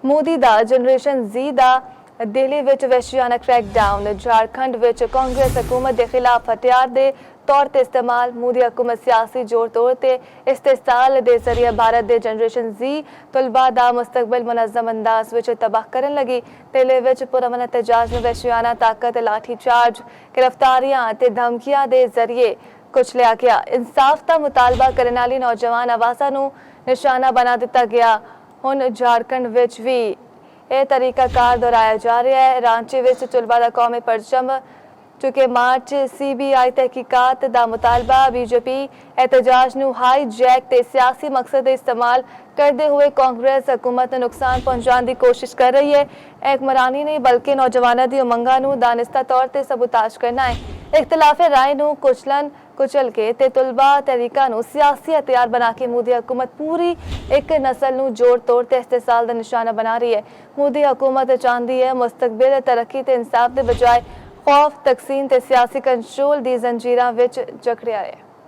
ਮੋਦੀ ਦਾ generation Z ਦਾ दिल्ली विच वहशियाना crackdown, Jharkhand विच कांग्रेस हुकूमत के खिलाफ हथियार के तौर पर इस्तेमाल, मोदी हुकूमत सियासी जोर तोड़ से इस्तेसाल के जरिए भारत के जनरेशन Z तलबा का मुस्तकबिल मुनज़म अंदाज में तबाह करन लगी। दिल्ली विच पुरअमन एहतजाज में वहशियाना ताकत, लाठीचार्ज, गिरफ्तारियां ते धमकियां के जरिए कुचलिया गया। इंसाफ का मुतालबा करने वाली नौजवान आवाज़ों को निशाना बना दिता गया। हुण झारखंड विच भी यह तरीकाकार दोहराया जा रहा है। रांची विच तलबा का कौमी परचम चुके मार्च, CBI तहकीकात का मुतालबा, BJP एहतजाज नूं हाई जैक ते सियासी मकसद इस्तेमाल करते हुए कांग्रेस हुकूमत को नुकसान पहुंचाने की कोशिश कर रही है। हुक्मरानी नहीं बल्कि नौजवानों की उमंगां नूं दानिस्ता तौर पर सबूताज करना है। इख्तिलाफे राय नूं कुचल के ते तलबा तहरीका नूं सियासी हथियार बना के मोदी हुकूमत पूरी एक नस्ल नूं जोड़ तोड़ ते इस्तेसाल का निशाना बना रही है। मोदी हुकूमत चाहती है मुस्तकबिल तरक्की ते इंसाफ के बजाय खौफ, तकसीम ते सियासी कंट्रोल की जंजीरां विच जकड़िया रहे।